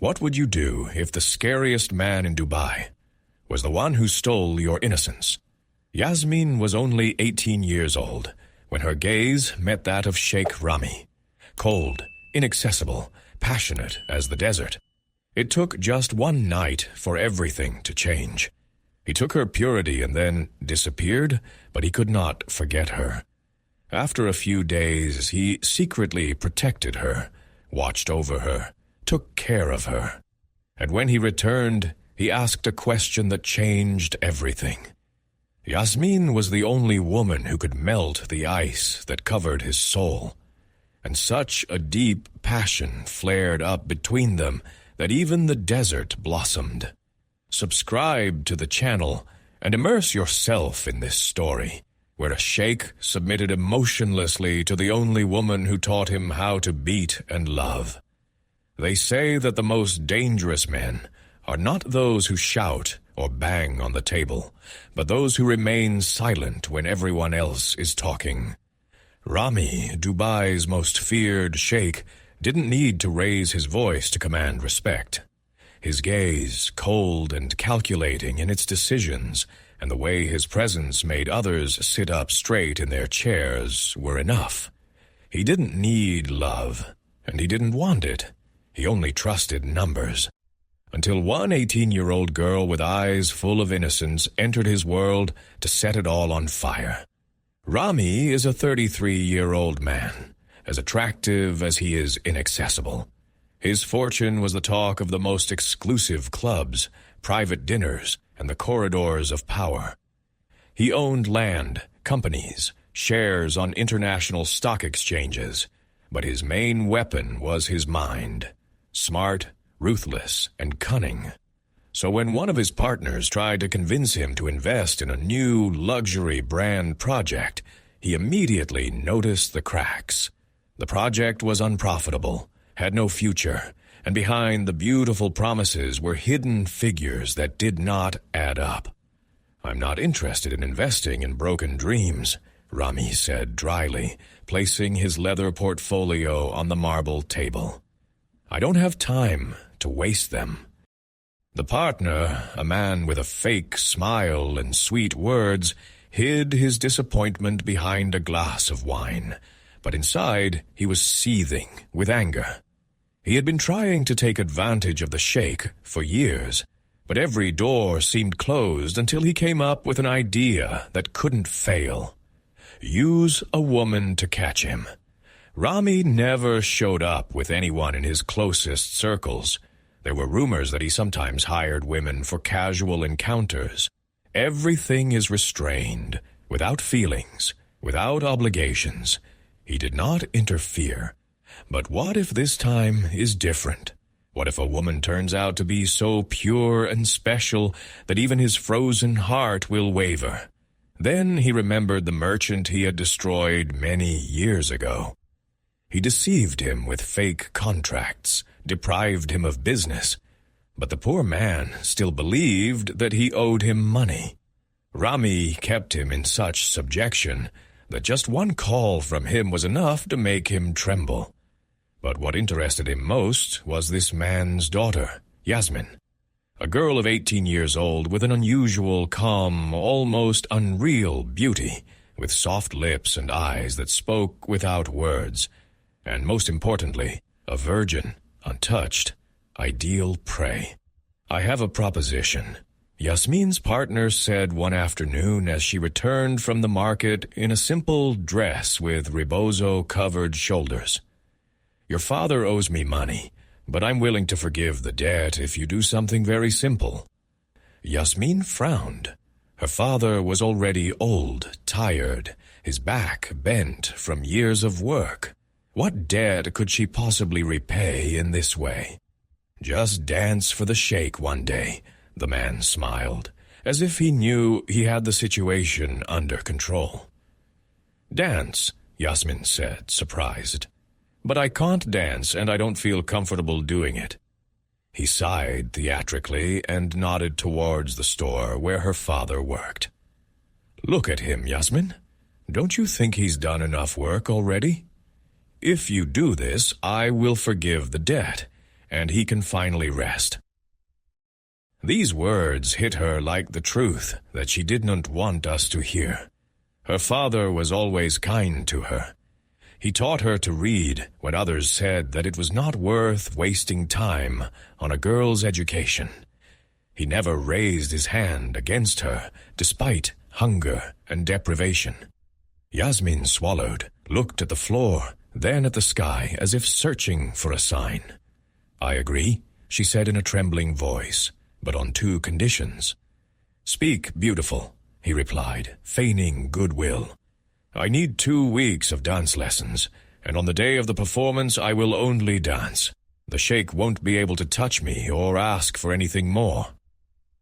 What would you do if the scariest man in Dubai was the one who stole your innocence? Yasmin was only 18 years old when her gaze met that of Sheikh Rami, cold, inaccessible, passionate as the desert. It took just one night for everything to change. He took her purity and then disappeared, but he could not forget her. After a few days, he secretly protected her, watched over her, took care of her. And when he returned, he asked a question that changed everything. Yasmin was the only woman who could melt the ice that covered his soul. And such a deep passion flared up between them that even the desert blossomed. Subscribe to the channel and immerse yourself in this story, where a sheikh submitted emotionlessly to the only woman who taught him how to beat and love. They say that the most dangerous men are not those who shout or bang on the table, but those who remain silent when everyone else is talking. Rami, Dubai's most feared sheikh, didn't need to raise his voice to command respect. His gaze, cold and calculating in its decisions, and the way his presence made others sit up straight in their chairs were enough. He didn't need love, and he didn't want it. He only trusted numbers. Until one 18-year-old girl with eyes full of innocence entered his world to set it all on fire. Rami is a 33-year-old man, as attractive as he is inaccessible. His fortune was the talk of the most exclusive clubs, private dinners, and the corridors of power. He owned land, companies, shares on international stock exchanges, but his main weapon was his mind. Smart, ruthless, and cunning. So when one of his partners tried to convince him to invest in a new luxury brand project, he immediately noticed the cracks. The project was unprofitable, had no future, and behind the beautiful promises were hidden figures that did not add up. "I'm not interested in investing in broken dreams," Rami said dryly, placing his leather portfolio on the marble table. "I don't have time to waste them." The partner, a man with a fake smile and sweet words, hid his disappointment behind a glass of wine, but inside he was seething with anger. He had been trying to take advantage of the sheikh for years, but every door seemed closed until he came up with an idea that couldn't fail. Use a woman to catch him. Rami never showed up with anyone in his closest circles. There were rumors that he sometimes hired women for casual encounters. Everything is restrained, without feelings, without obligations. He did not interfere. But what if this time is different? What if a woman turns out to be so pure and special that even his frozen heart will waver? Then he remembered the merchant he had destroyed many years ago. He deceived him with fake contracts, deprived him of business, but the poor man still believed that he owed him money. Rami kept him in such subjection that just one call from him was enough to make him tremble. But what interested him most was this man's daughter, Yasmin, a girl of 18 years old with an unusual, calm, almost unreal beauty, with soft lips and eyes that spoke without words, and most importantly, a virgin, untouched, ideal prey. "I have a proposition," Yasmin's partner said one afternoon as she returned from the market in a simple dress with rebozo-covered shoulders. "Your father owes me money, but I'm willing to forgive the debt if you do something very simple." Yasmin frowned. Her father was already old, tired, his back bent from years of work. What debt could she possibly repay in this way? "Just dance for the sheikh one day," the man smiled, as if he knew he had the situation under control. "Dance," Yasmin said, surprised. "But I can't dance, and I don't feel comfortable doing it." He sighed theatrically and nodded towards the store where her father worked. "Look at him, Yasmin. Don't you think he's done enough work already? If you do this, I will forgive the debt, and he can finally rest." These words hit her like the truth that she didn't want us to hear. Her father was always kind to her. He taught her to read when others said that it was not worth wasting time on a girl's education. He never raised his hand against her, despite hunger and deprivation. Yasmin swallowed, looked at the floor, then at the sky as if searching for a sign. "I agree," she said in a trembling voice, "but on 2 conditions." "Speak, beautiful," he replied, feigning goodwill. "I need 2 weeks of dance lessons, and on the day of the performance I will only dance. The Sheikh won't be able to touch me or ask for anything more."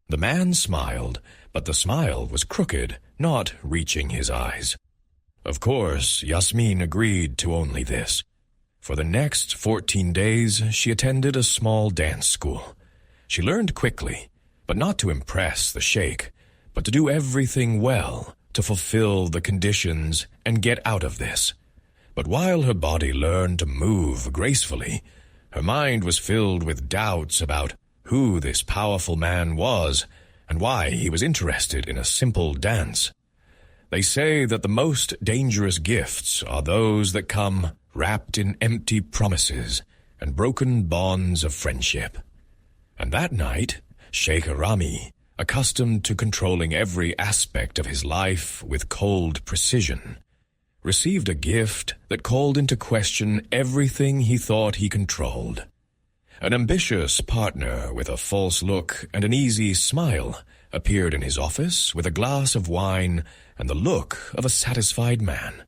The man smiled, but the smile was crooked, not reaching his eyes. Of course, Yasmin agreed to only this. For the next 14 days, she attended a small dance school. She learned quickly, but not to impress the Sheikh, but to do everything well, to fulfill the conditions and get out of this. But while her body learned to move gracefully, her mind was filled with doubts about who this powerful man was and why he was interested in a simple dance. They say that the most dangerous gifts are those that come wrapped in empty promises and broken bonds of friendship. And that night, Sheikh Rami, accustomed to controlling every aspect of his life with cold precision, received a gift that called into question everything he thought he controlled. An ambitious partner with a false look and an easy smile appeared in his office with a glass of wine and the look of a satisfied man.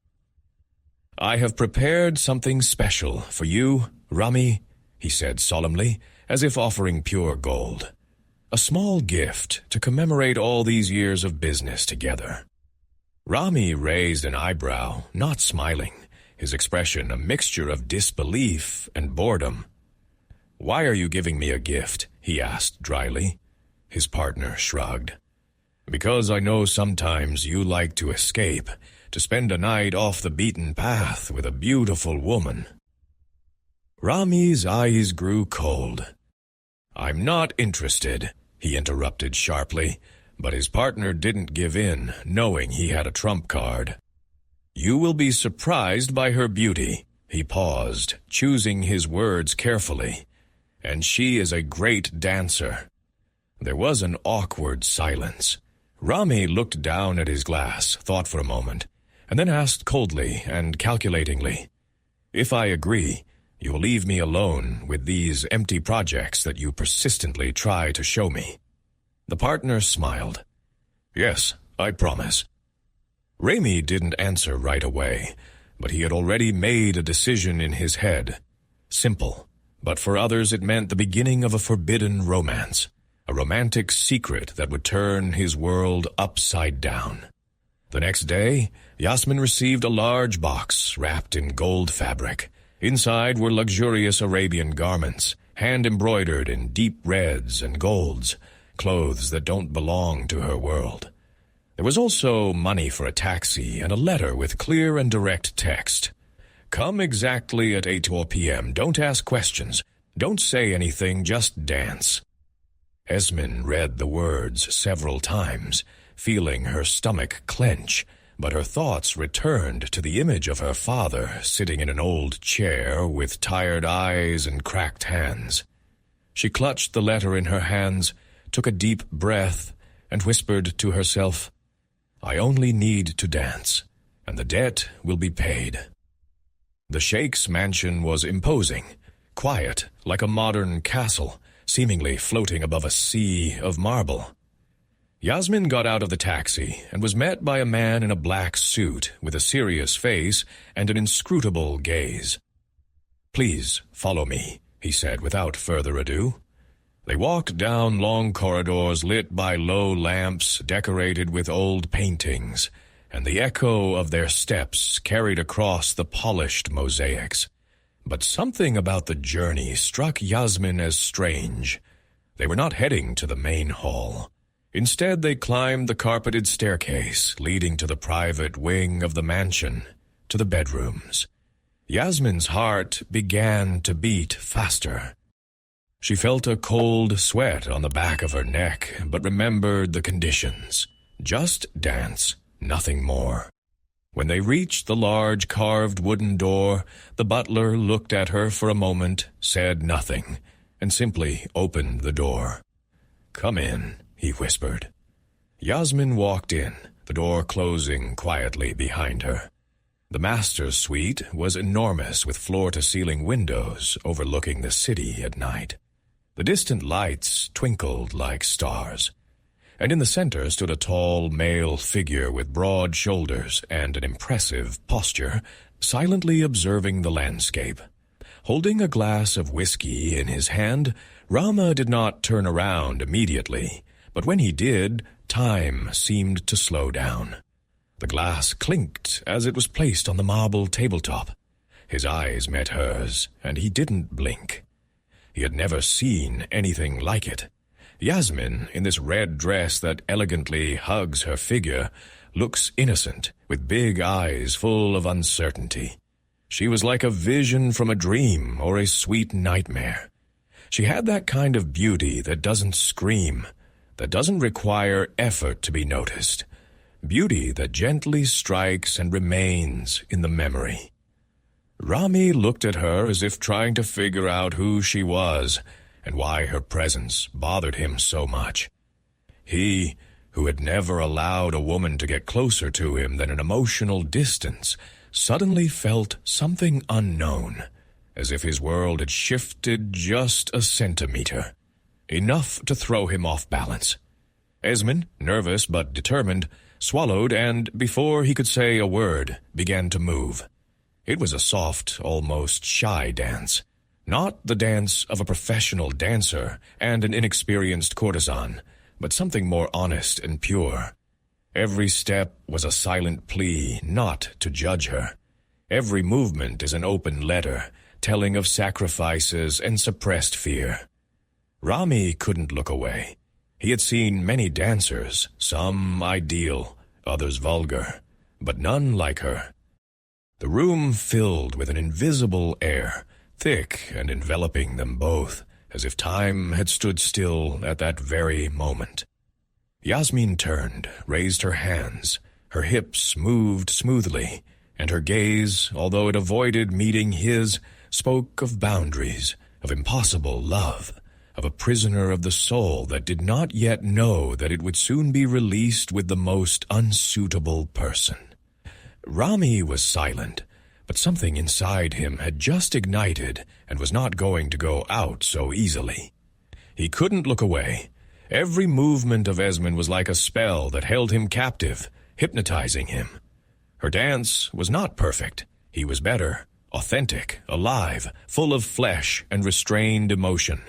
"I have prepared something special for you, Rami," he said solemnly, as if offering pure gold. "A small gift to commemorate all these years of business together." Rami raised an eyebrow, not smiling, his expression a mixture of disbelief and boredom. "Why are you giving me a gift?" he asked dryly. His partner shrugged. "Because I know sometimes you like to escape, to spend a night off the beaten path with a beautiful woman." Rami's eyes grew cold. "I'm not interested," he interrupted sharply, but his partner didn't give in, knowing he had a trump card. "You will be surprised by her beauty." He paused, choosing his words carefully. "And she is a great dancer." There was an awkward silence. Rami looked down at his glass, thought for a moment, and then asked coldly and calculatingly, "If I agree, you will leave me alone with these empty projects that you persistently try to show me?" The partner smiled. "Yes, I promise." Rami didn't answer right away, but he had already made a decision in his head. Simple, but for others it meant the beginning of a forbidden romance, a romantic secret that would turn his world upside down. The next day, Yasmin received a large box wrapped in gold fabric. Inside were luxurious Arabian garments, hand-embroidered in deep reds and golds, clothes that don't belong to her world. There was also money for a taxi and a letter with clear and direct text. "Come exactly at 8 p.m. Don't ask questions. Don't say anything, just dance." Yasmin read the words several times, feeling her stomach clench, but her thoughts returned to the image of her father sitting in an old chair with tired eyes and cracked hands. She clutched the letter in her hands, took a deep breath, and whispered to herself, "I only need to dance, and the debt will be paid." The Sheikh's mansion was imposing, quiet like a modern castle, seemingly floating above a sea of marble. Yasmin got out of the taxi and was met by a man in a black suit with a serious face and an inscrutable gaze. "Please follow me," he said without further ado. They walked down long corridors lit by low lamps decorated with old paintings, and the echo of their steps carried across the polished mosaics. But something about the journey struck Yasmin as strange. They were not heading to the main hall. Instead, they climbed the carpeted staircase leading to the private wing of the mansion, to the bedrooms. Yasmin's heart began to beat faster. She felt a cold sweat on the back of her neck, but remembered the conditions. Just dance, nothing more. When they reached the large carved wooden door, the butler looked at her for a moment, said nothing, and simply opened the door. "Come in," he whispered. Yasmin walked in, the door closing quietly behind her. The master's suite was enormous, with floor-to-ceiling windows overlooking the city at night. The distant lights twinkled like stars, and in the center stood a tall male figure with broad shoulders and an impressive posture, silently observing the landscape. Holding a glass of whiskey in his hand, Rama did not turn around immediately, but when he did, time seemed to slow down. The glass clinked as it was placed on the marble tabletop. His eyes met hers, and he didn't blink. He had never seen anything like it. Yasmin, in this red dress that elegantly hugs her figure, looks innocent, with big eyes full of uncertainty. She was like a vision from a dream or a sweet nightmare. She had that kind of beauty that doesn't scream, that doesn't require effort to be noticed. Beauty that gently strikes and remains in the memory. Rami looked at her as if trying to figure out who she was and why her presence bothered him so much. He, who had never allowed a woman to get closer to him than an emotional distance, suddenly felt something unknown, as if his world had shifted just a centimeter, enough to throw him off balance. Esmond, nervous but determined, swallowed and, before he could say a word, began to move. It was a soft, almost shy dance, not the dance of a professional dancer and an inexperienced courtesan, but something more honest and pure. Every step was a silent plea not to judge her. Every movement is an open letter, telling of sacrifices and suppressed fear. Rami couldn't look away. He had seen many dancers, some ideal, others vulgar, but none like her. The room filled with an invisible air, thick and enveloping them both, as if time had stood still at that very moment. Yasmin turned, raised her hands, her hips moved smoothly, and her gaze, although it avoided meeting his, spoke of boundaries, of impossible love, of a prisoner of the soul that did not yet know that it would soon be released with the most unsuitable person. Rami was silent, but something inside him had just ignited and was not going to go out so easily. He couldn't look away. Every movement of Esmond was like a spell that held him captive, hypnotizing him. Her dance was not perfect. He was better, authentic, alive, full of flesh and restrained emotion.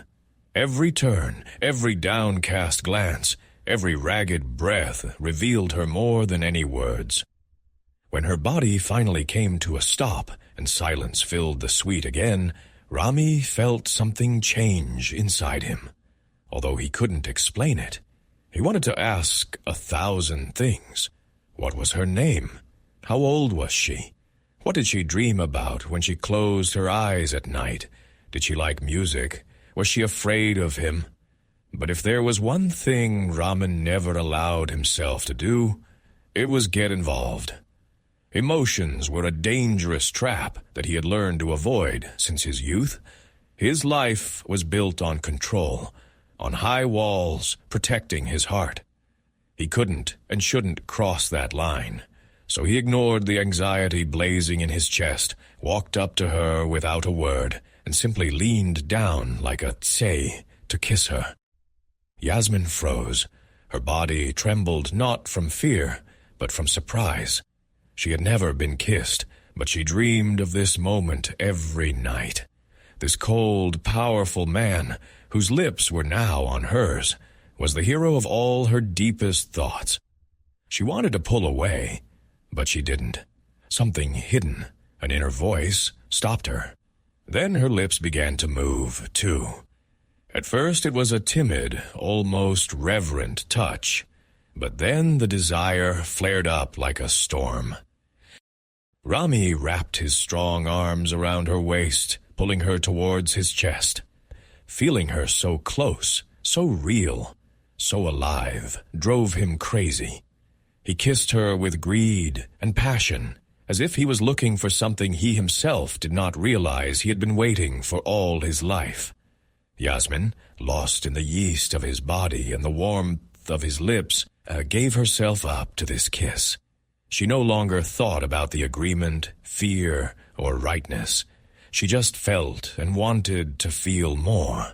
Every turn, every downcast glance, every ragged breath revealed her more than any words. When her body finally came to a stop and silence filled the suite again, Rami felt something change inside him, although he couldn't explain it. He wanted to ask 1,000 things. What was her name? How old was she? What did she dream about when she closed her eyes at night? Did she like music? Was she afraid of him? But if there was one thing Raman never allowed himself to do, it was get involved. Emotions were a dangerous trap that he had learned to avoid since his youth. His life was built on control, on high walls protecting his heart. He couldn't and shouldn't cross that line, so he ignored the anxiety blazing in his chest, walked up to her without a word, and simply leaned down like a tsay to kiss her. Yasmin froze. Her body trembled not from fear, but from surprise. She had never been kissed, but she dreamed of this moment every night. This cold, powerful man, whose lips were now on hers, was the hero of all her deepest thoughts. She wanted to pull away, but she didn't. Something hidden, an inner voice, stopped her. Then her lips began to move, too. At first it was a timid, almost reverent touch, but then the desire flared up like a storm. Rami wrapped his strong arms around her waist, pulling her towards his chest. Feeling her so close, so real, so alive, drove him crazy. He kissed her with greed and passion, as if he was looking for something he himself did not realize he had been waiting for all his life. Yasmin, lost in the yeast of his body and the warmth of his lips, gave herself up to this kiss. She no longer thought about the agreement, fear, or rightness. She just felt and wanted to feel more.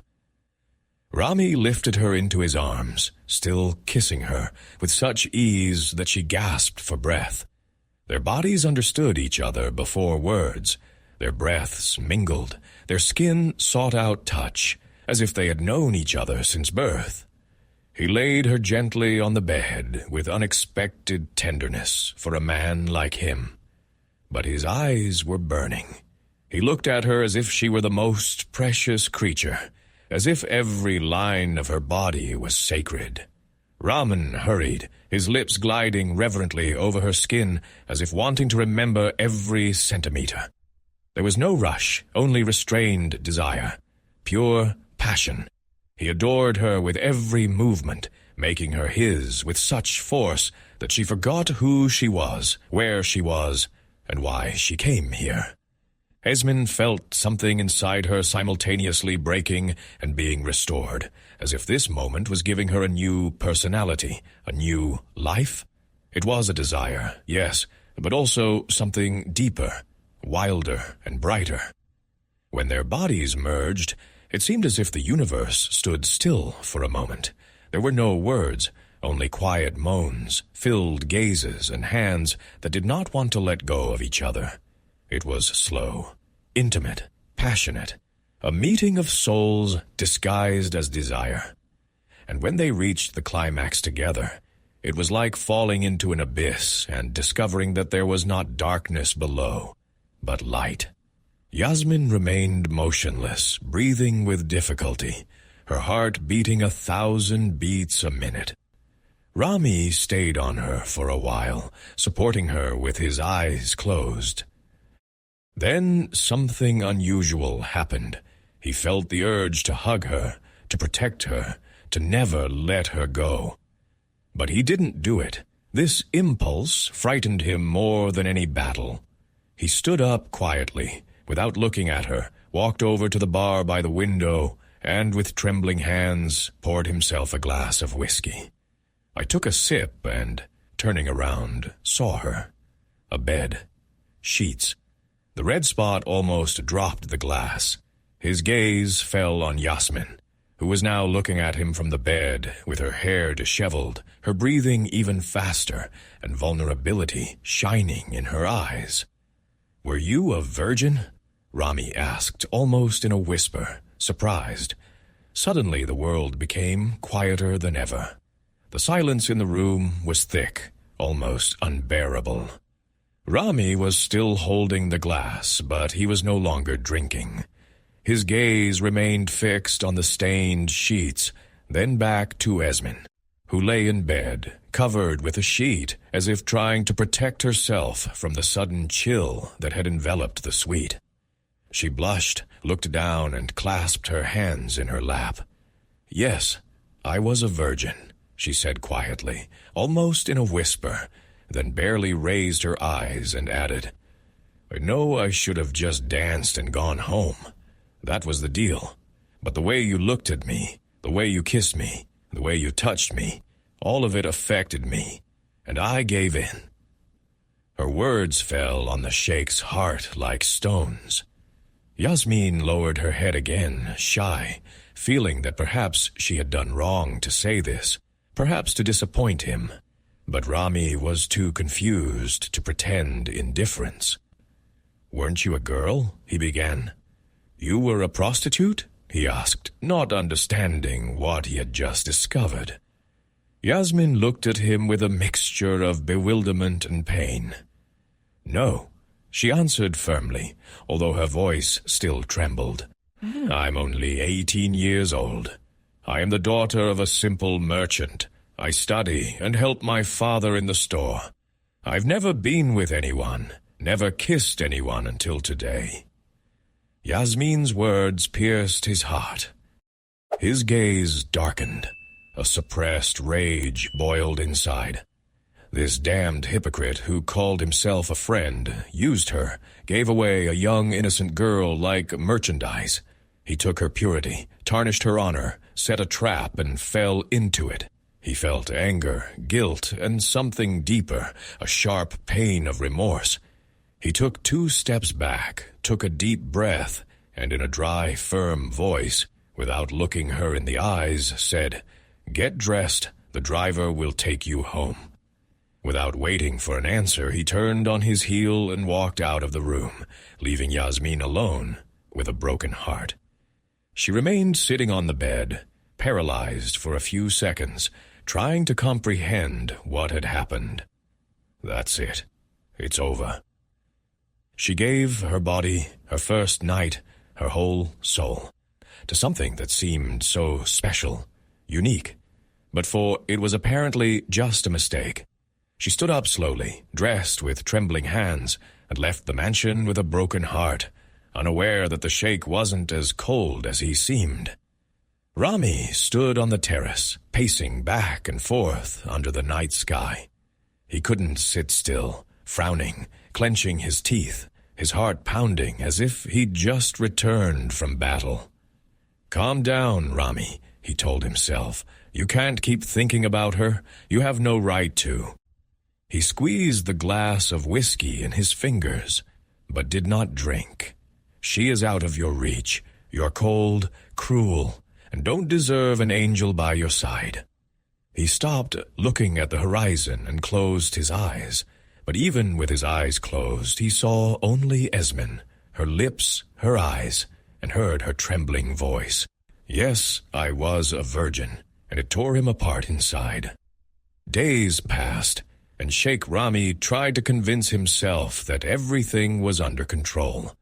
Rami lifted her into his arms, still kissing her, with such ease that she gasped for breath. Their bodies understood each other before words. Their breaths mingled, their skin sought out touch, as if they had known each other since birth. He laid her gently on the bed with unexpected tenderness for a man like him. But his eyes were burning. He looked at her as if she were the most precious creature, as if every line of her body was sacred. Raman hurried, his lips gliding reverently over her skin, as if wanting to remember every centimeter. There was no rush, only restrained desire, pure passion. He adored her with every movement, making her his with such force that she forgot who she was, where she was, and why she came here. Esmond felt something inside her simultaneously breaking and being restored, as if this moment was giving her a new personality, a new life. It was a desire, yes, but also something deeper, wilder and brighter. When their bodies merged, it seemed as if the universe stood still for a moment. There were no words, only quiet moans, filled gazes, and hands that did not want to let go of each other. It was slow, intimate, passionate, a meeting of souls disguised as desire. And when they reached the climax together, it was like falling into an abyss and discovering that there was not darkness below, but light. Yasmin remained motionless, breathing with difficulty, her heart beating 1,000 beats a minute. Rami stayed on her for a while, supporting her with his eyes closed. Then something unusual happened. He felt the urge to hug her, to protect her, to never let her go. But he didn't do it. This impulse frightened him more than any battle. He stood up quietly, without looking at her, walked over to the bar by the window, and with trembling hands poured himself a glass of whiskey. I took a sip and, turning around, saw her. A bed. Sheets. The red spot almost dropped the glass. His gaze fell on Yasmin, who was now looking at him from the bed, with her hair disheveled, her breathing even faster, and vulnerability shining in her eyes. "Were you a virgin?" Rami asked, almost in a whisper, surprised. Suddenly the world became quieter than ever. The silence in the room was thick, almost unbearable. Rami was still holding the glass, but he was no longer drinking. His gaze remained fixed on the stained sheets, then back to Esmond, who lay in bed, covered with a sheet, as if trying to protect herself from the sudden chill that had enveloped the suite. She blushed, looked down, and clasped her hands in her lap. "Yes, I was a virgin," she said quietly, almost in a whisper, then barely raised her eyes and added, "I know I should have just danced and gone home. That was the deal. But the way you looked at me, the way you kissed me, the way you touched me, all of it affected me, and I gave in." Her words fell on the Sheikh's heart like stones. Yasmin lowered her head again, shy, feeling that perhaps she had done wrong to say this, perhaps to disappoint him. But Rami was too confused to pretend indifference. "Weren't you a girl?" he began. "You were a prostitute?" he asked, not understanding what he had just discovered. Yasmin looked at him with a mixture of bewilderment and pain. "No," she answered firmly, although her voice still trembled. "I'm only 18 years old. I am the daughter of a simple merchant. I study and help my father in the store. I've never been with anyone, never kissed anyone until today." Yasmin's words pierced his heart. His gaze darkened. A suppressed rage boiled inside. This damned hypocrite who called himself a friend used her, gave away a young innocent girl like merchandise. He took her purity, tarnished her honor, set a trap, and fell into it. He felt anger, guilt, and something deeper, a sharp pain of remorse. He took 2 steps back, took a deep breath, and in a dry, firm voice, without looking her in the eyes, said, "Get dressed, the driver will take you home." Without waiting for an answer, he turned on his heel and walked out of the room, leaving Yasmin alone with a broken heart. She remained sitting on the bed, paralyzed for a few seconds, trying to comprehend what had happened. That's it. It's over. She gave her body, her first night, her whole soul, to something that seemed so special, unique, but for it was apparently just a mistake. She stood up slowly, dressed with trembling hands, and left the mansion with a broken heart, unaware that the Sheikh wasn't as cold as he seemed. Rami stood on the terrace, pacing back and forth under the night sky. He couldn't sit still, frowning, clenching his teeth, his heart pounding as if he'd just returned from battle. "Calm down, Rami," he told himself. "You can't keep thinking about her. You have no right to." He squeezed the glass of whiskey in his fingers, but did not drink. "She is out of your reach. You're cold, cruel, and don't deserve an angel by your side." He stopped looking at the horizon and closed his eyes. But even with his eyes closed, he saw only Esmond, her lips, her eyes, and heard her trembling voice. "Yes, I was a virgin," and it tore him apart inside. Days passed, and Sheikh Rami tried to convince himself that everything was under control.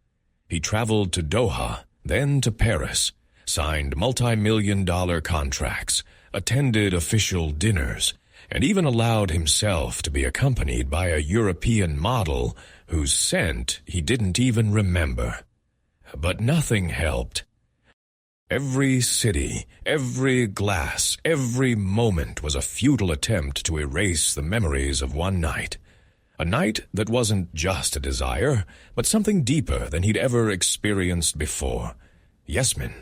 He traveled to Doha, then to Paris, signed multi-million-dollar contracts, attended official dinners, and even allowed himself to be accompanied by a European model whose scent he didn't even remember. But nothing helped. Every city, every glass, every moment was a futile attempt to erase the memories of one night. A night that wasn't just a desire, but something deeper than he'd ever experienced before. Yasmin,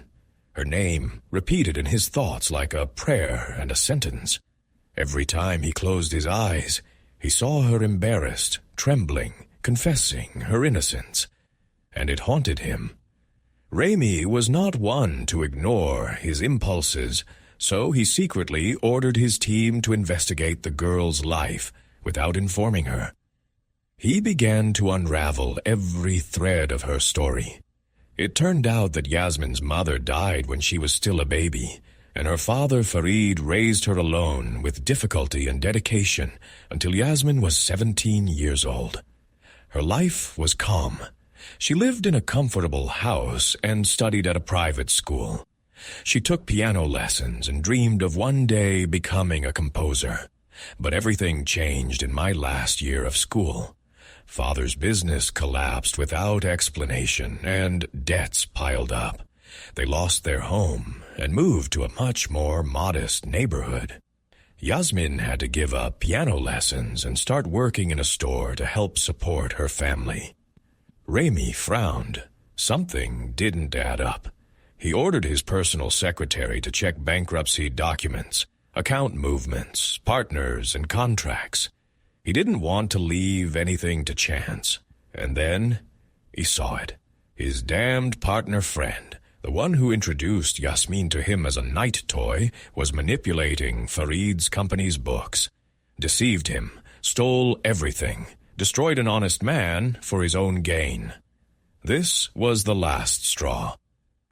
her name repeated in his thoughts like a prayer and a sentence. Every time he closed his eyes, he saw her embarrassed, trembling, confessing her innocence, and it haunted him. Rami was not one to ignore his impulses, so he secretly ordered his team to investigate the girl's life without informing her. He began to unravel every thread of her story. It turned out that Yasmin's mother died when she was still a baby, and her father Farid raised her alone with difficulty and dedication until Yasmin was 17 years old. Her life was calm. She lived in a comfortable house and studied at a private school. She took piano lessons and dreamed of one day becoming a composer. But everything changed in my last year of school. Father's business collapsed without explanation, and debts piled up. They lost their home and moved to a much more modest neighborhood. Yasmin had to give up piano lessons and start working in a store to help support her family. Rami frowned. Something didn't add up. He ordered his personal secretary to check bankruptcy documents, account movements, partners, and contracts. He didn't want to leave anything to chance. And then he saw it. His damned partner friend, the one who introduced Yasmin to him as a night toy, was manipulating Farid's company's books, deceived him, stole everything, destroyed an honest man for his own gain. This was the last straw.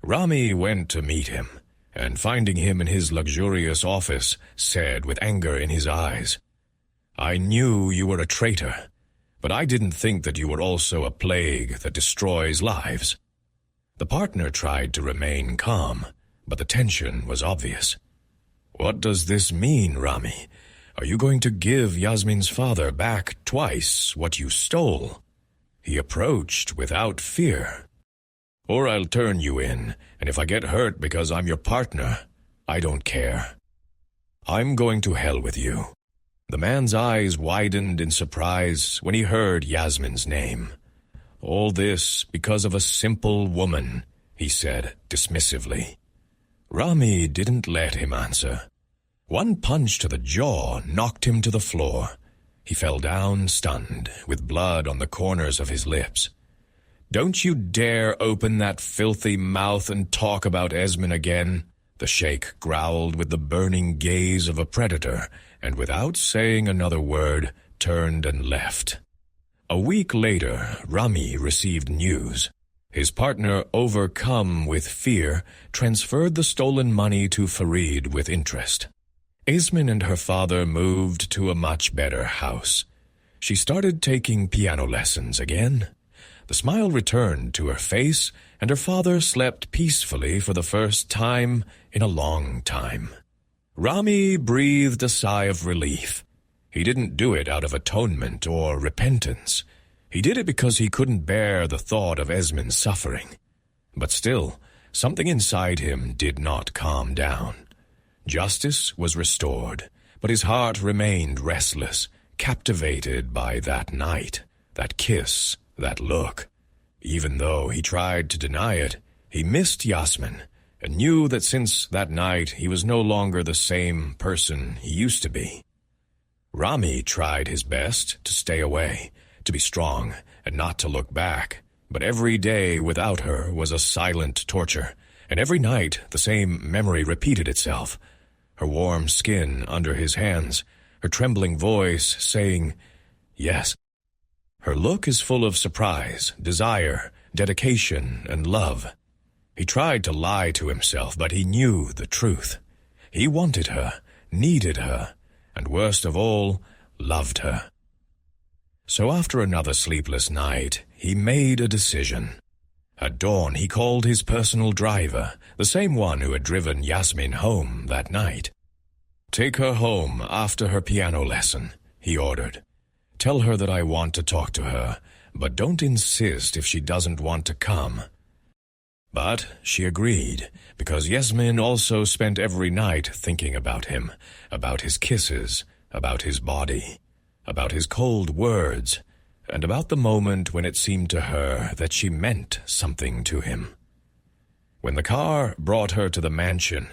Rami went to meet him, and finding him in his luxurious office, said with anger in his eyes, "I knew you were a traitor, but I didn't think that you were also a plague that destroys lives." The partner tried to remain calm, but the tension was obvious. "What does this mean, Rami? Are you going to give Yasmin's father back twice what you stole?" He approached without fear. "Or I'll turn you in, and if I get hurt because I'm your partner, I don't care. I'm going to hell with you." The man's eyes widened in surprise when he heard Yasmin's name. "All this because of a simple woman," he said dismissively. Rami didn't let him answer. One punch to the jaw knocked him to the floor. He fell down stunned, with blood on the corners of his lips. "Don't you dare open that filthy mouth and talk about Esmond again," the sheikh growled with the burning gaze of a predator, and without saying another word, turned and left. A week later, Rami received news. His partner, overcome with fear, transferred the stolen money to Farid with interest. Esmond and her father moved to a much better house. She started taking piano lessons again. The smile returned to her face, and her father slept peacefully for the first time in a long time. Rami breathed a sigh of relief. He didn't do it out of atonement or repentance. He did it because he couldn't bear the thought of Esmond's suffering. But still, something inside him did not calm down. Justice was restored, but his heart remained restless, captivated by that night, that kiss, that look. Even though he tried to deny it, he missed Yasmin, and knew that since that night he was no longer the same person he used to be. Rami tried his best to stay away, to be strong, and not to look back, but every day without her was a silent torture, and every night the same memory repeated itself. Her warm skin under his hands, her trembling voice saying, "Yes." Her look is full of surprise, desire, dedication, and love. He tried to lie to himself, but he knew the truth. He wanted her, needed her, and worst of all, loved her. So after another sleepless night, he made a decision. At dawn, he called his personal driver, the same one who had driven Yasmin home that night. "Take her home after her piano lesson," he ordered. "Tell her that I want to talk to her, but don't insist if she doesn't want to come." But she agreed, because Yasmin also spent every night thinking about him, about his kisses, about his body, about his cold words, and about the moment when it seemed to her that she meant something to him. When the car brought her to the mansion,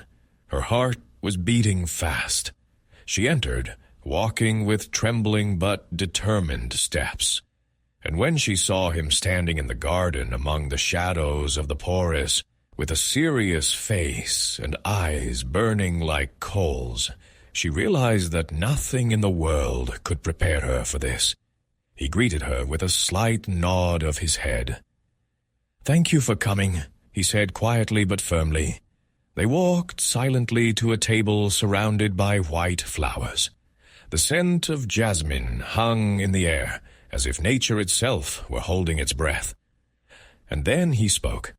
her heart was beating fast. She entered, walking with trembling but determined steps. And when she saw him standing in the garden among the shadows of the porous, with a serious face and eyes burning like coals, she realized that nothing in the world could prepare her for this. He greeted her with a slight nod of his head. "Thank you for coming," he said quietly but firmly. They walked silently to a table surrounded by white flowers. The scent of jasmine hung in the air, as if nature itself were holding its breath. And then he spoke.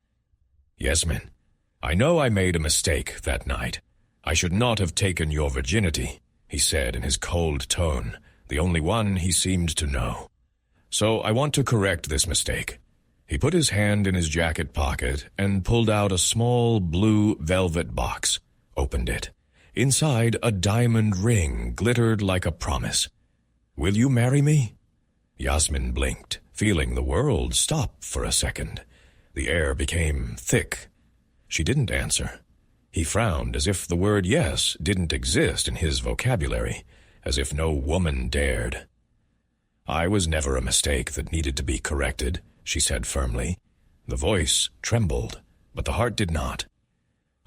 "Yasmin, I know I made a mistake that night. I should not have taken your virginity," he said in his cold tone, the only one he seemed to know. "So I want to correct this mistake." He put his hand in his jacket pocket and pulled out a small blue velvet box, opened it. Inside, a diamond ring glittered like a promise. "Will you marry me?" Yasmin blinked, feeling the world stop for a second. The air became thick. She didn't answer. He frowned as if the word yes didn't exist in his vocabulary, as if no woman dared. "I was never a mistake that needed to be corrected," she said firmly. The voice trembled, but the heart did not.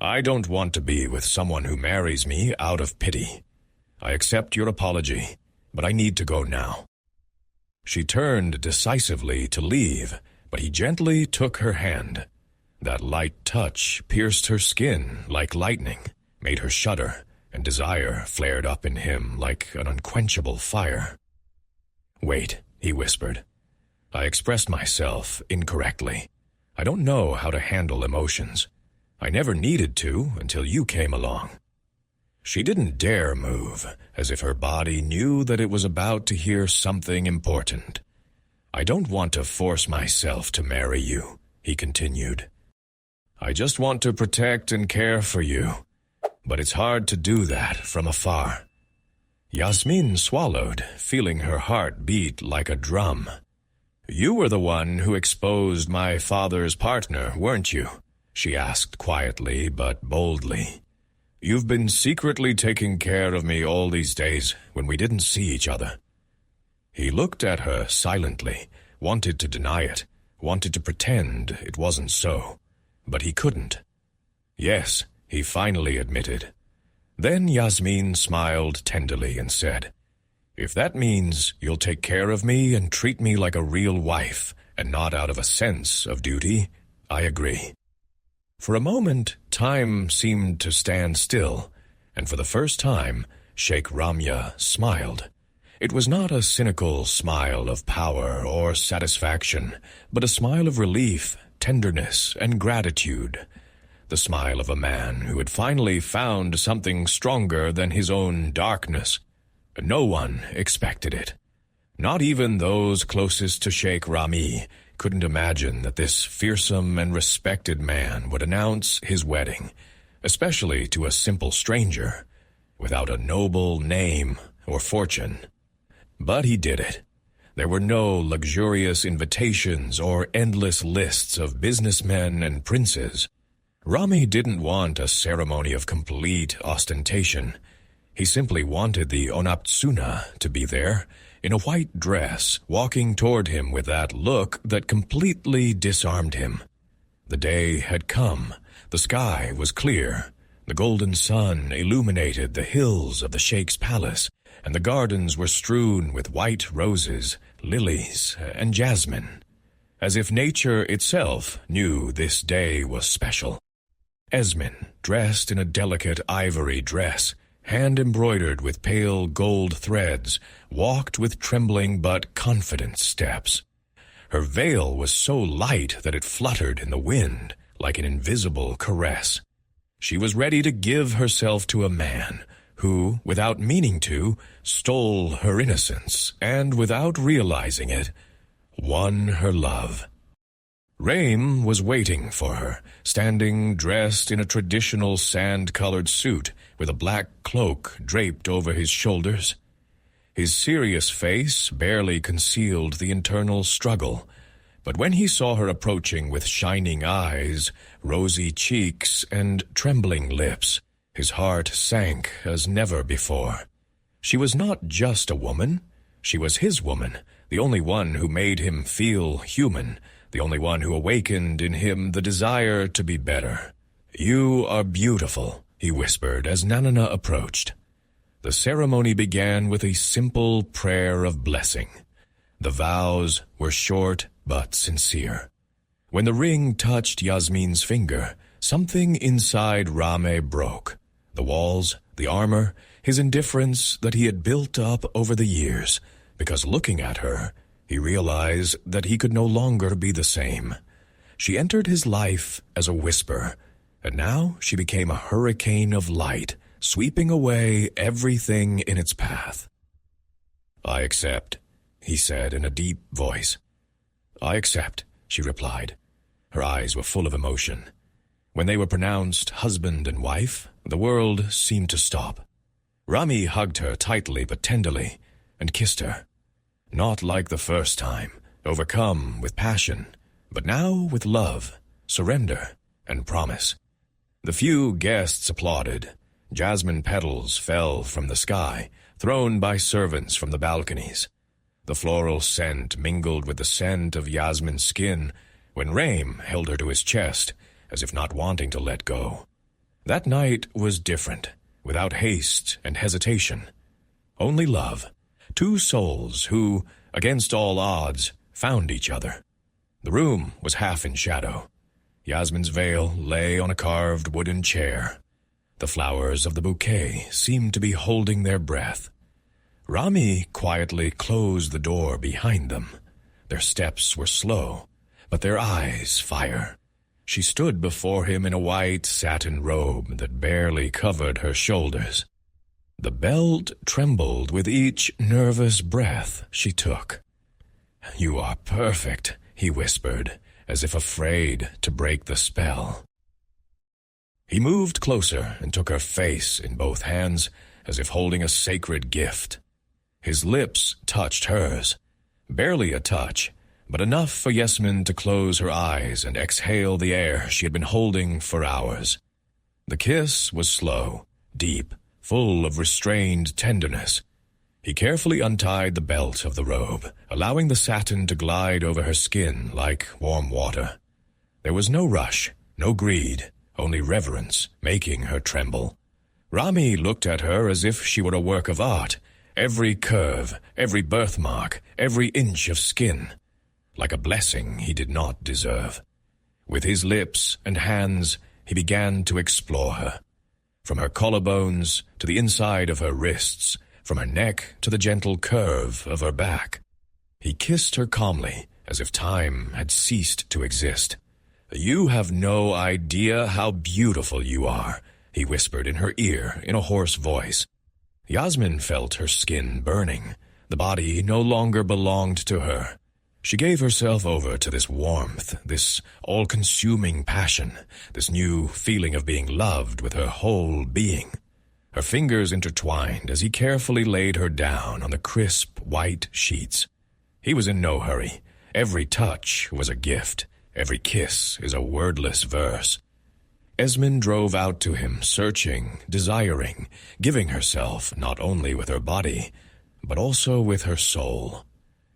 "I don't want to be with someone who marries me out of pity. I accept your apology, but I need to go now." She turned decisively to leave, but he gently took her hand. That light touch pierced her skin like lightning, made her shudder, and desire flared up in him like an unquenchable fire. "Wait," he whispered. "I expressed myself incorrectly. I don't know how to handle emotions. I never needed to until you came along." She didn't dare move, as if her body knew that it was about to hear something important. "I don't want to force myself to marry you," he continued. "I just want to protect and care for you. but it's hard to do that from afar. Yasmin swallowed, feeling her heart beat like a drum. "You were the one who exposed my father's partner, weren't you?" she asked quietly but boldly. "You've been secretly taking care of me all these days when we didn't see each other." He looked at her silently, wanted to deny it, wanted to pretend it wasn't so, but he couldn't. "Yes," he finally admitted. Then Yasmin smiled tenderly and said, "If that means you'll take care of me and treat me like a real wife, and not out of a sense of duty, I agree." For a moment, time seemed to stand still, and for the first time, Sheikh Ramya smiled. It was not a cynical smile of power or satisfaction, but a smile of relief, tenderness, and gratitude. The smile of a man who had finally found something stronger than his own darkness. No one expected it. Not even those closest to Sheikh Rami couldn't imagine that this fearsome and respected man would announce his wedding, especially to a simple stranger, without a noble name or fortune. But he did it. There were no luxurious invitations or endless lists of businessmen and princes. Rami didn't want a ceremony of complete ostentation. He simply wanted the Onaptsuna to be there, in a white dress, walking toward him with that look that completely disarmed him. The day had come. The sky was clear. The golden sun illuminated the hills of the Sheikh's palace, and the gardens were strewn with white roses, lilies, and jasmine, as if nature itself knew this day was special. Esmond, dressed in a delicate ivory dress, hand-embroidered with pale gold threads, walked with trembling but confident steps. Her veil was so light that it fluttered in the wind like an invisible caress. She was ready to give herself to a man who, without meaning to, stole her innocence and, without realizing it, won her love. Raim was waiting for her, standing dressed in a traditional sand-colored suit with a black cloak draped over his shoulders. His serious face barely concealed the internal struggle, but when he saw her approaching with shining eyes, rosy cheeks, and trembling lips, his heart sank as never before. She was not just a woman. She was his woman, the only one who made him feel human, the only one who awakened in him the desire to be better. "You are beautiful," he whispered as Nanana approached. The ceremony began with a simple prayer of blessing. The vows were short but sincere. When the ring touched Yasmin's finger, something inside Rame broke. The walls, the armor, his indifference that he had built up over the years, because looking at her, he realized that he could no longer be the same. She entered his life as a whisper, and now she became a hurricane of light, sweeping away everything in its path. "I accept," he said in a deep voice. "I accept," she replied. Her eyes were full of emotion. When they were pronounced husband and wife, the world seemed to stop. Rami hugged her tightly but tenderly and kissed her. Not like the first time, overcome with passion, but now with love, surrender, and promise. The few guests applauded. Jasmine petals fell from the sky, thrown by servants from the balconies. The floral scent mingled with the scent of Yasmin's skin when Raim held her to his chest, as if not wanting to let go. That night was different, without haste and hesitation. Only love. Two souls who, against all odds, found each other. The room was half in shadow. Yasmin's veil lay on a carved wooden chair. The flowers of the bouquet seemed to be holding their breath. Rami quietly closed the door behind them. Their steps were slow, but their eyes fire. She stood before him in a white satin robe that barely covered her shoulders. The belt trembled with each nervous breath she took. "You are perfect," he whispered, as if afraid to break the spell. He moved closer and took her face in both hands, as if holding a sacred gift. His lips touched hers, barely a touch, but enough for Yasmin to close her eyes and exhale the air she had been holding for hours. The kiss was slow, deep, full of restrained tenderness. He carefully untied the belt of the robe, allowing the satin to glide over her skin like warm water. There was no rush, no greed, only reverence, making her tremble. Rami looked at her as if she were a work of art, every curve, every birthmark, every inch of skin, like a blessing he did not deserve. With his lips and hands, he began to explore her. From her collarbones to the inside of her wrists, from her neck to the gentle curve of her back. He kissed her calmly, as if time had ceased to exist. "You have no idea how beautiful you are," he whispered in her ear in a hoarse voice. Yasmin felt her skin burning. The body no longer belonged to her. She gave herself over to this warmth, this all-consuming passion, this new feeling of being loved with her whole being. Her fingers intertwined as he carefully laid her down on the crisp, white sheets. He was in no hurry. Every touch was a gift. Every kiss is a wordless verse. Yasmin drove out to him, searching, desiring, giving herself not only with her body, but also with her soul.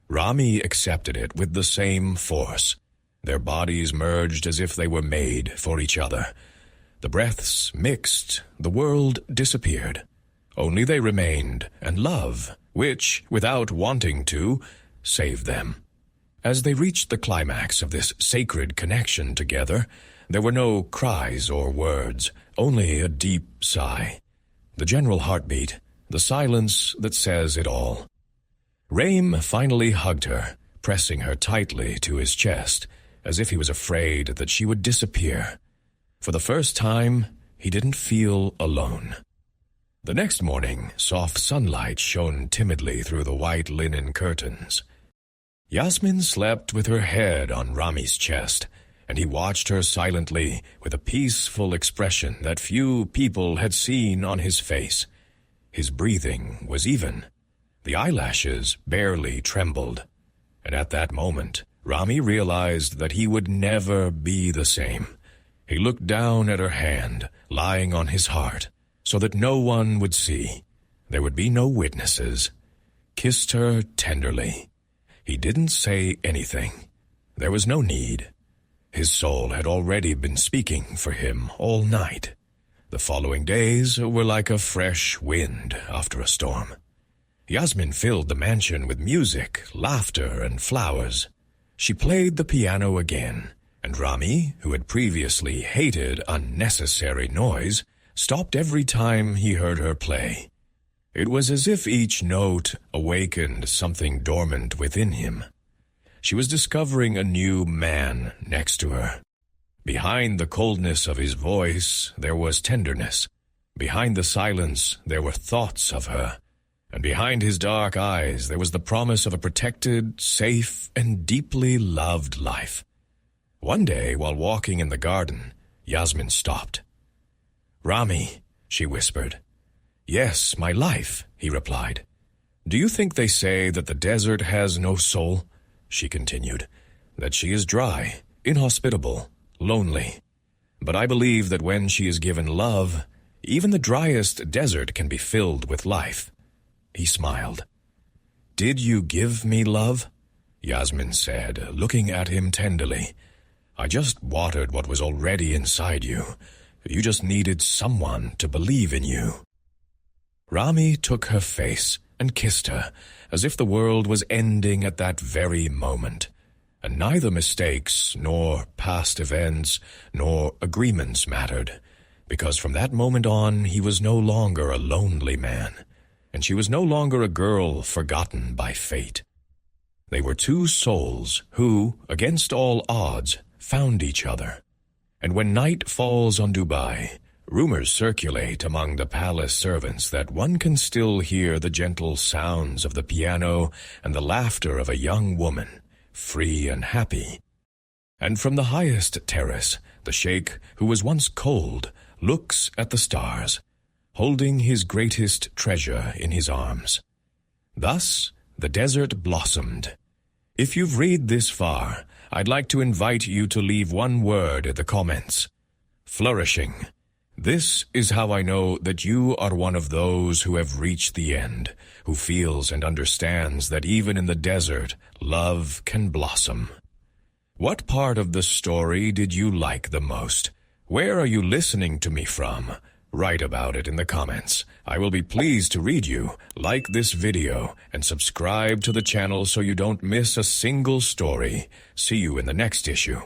Rami accepted it with the same force. Their bodies merged as if they were made for each other. The breaths mixed, the world disappeared. Only they remained, and love, which, without wanting to, saved them. As they reached the climax of this sacred connection together, there were no cries or words, only a deep sigh. The general heartbeat, the silence that says it all. Raim finally hugged her, pressing her tightly to his chest, as if he was afraid that she would disappear. For the first time, he didn't feel alone. The next morning, soft sunlight shone timidly through the white linen curtains. Yasmin slept with her head on Rami's chest, and he watched her silently with a peaceful expression that few people had seen on his face. His breathing was even. The eyelashes barely trembled, and at that moment, Rami realized that he would never be the same. He looked down at her hand, lying on his heart, so that no one would see. There would be no witnesses. Kissed her tenderly. He didn't say anything. There was no need. His soul had already been speaking for him all night. The following days were like a fresh wind after a storm. Yasmin filled the mansion with music, laughter, and flowers. She played the piano again, and Rami, who had previously hated unnecessary noise, stopped every time he heard her play. It was as if each note awakened something dormant within him. She was discovering a new man next to her. Behind the coldness of his voice, there was tenderness. Behind the silence, there were thoughts of her. And behind his dark eyes, there was the promise of a protected, safe, and deeply loved life. One day, while walking in the garden, Yasmin stopped. "Rami," she whispered. "Yes, my life," he replied. "Do you think they say that the desert has no soul?" She continued. "That she is dry, inhospitable, lonely. But I believe that when she is given love, even the driest desert can be filled with life." He smiled. "Did you give me love?" Yasmin said, looking at him tenderly. "I just watered what was already inside you. You just needed someone to believe in you." Rami took her face and kissed her, as if the world was ending at that very moment. And neither mistakes, nor past events, nor agreements mattered, because from that moment on he was no longer a lonely man, and she was no longer a girl forgotten by fate. They were two souls who, against all odds, found each other. And when night falls on Dubai, rumors circulate among the palace servants that one can still hear the gentle sounds of the piano and the laughter of a young woman, free and happy. And from the highest terrace, the Sheikh, who was once cold, looks at the stars, holding his greatest treasure in his arms. Thus, the desert blossomed. If you've read this far, I'd like to invite you to leave one word in the comments. Flourishing. This is how I know that you are one of those who have reached the end, who feels and understands that even in the desert, love can blossom. What part of the story did you like the most? Where are you listening to me from? Write about it in the comments. I will be pleased to read you. Like this video and subscribe to the channel so you don't miss a single story. See you in the next issue.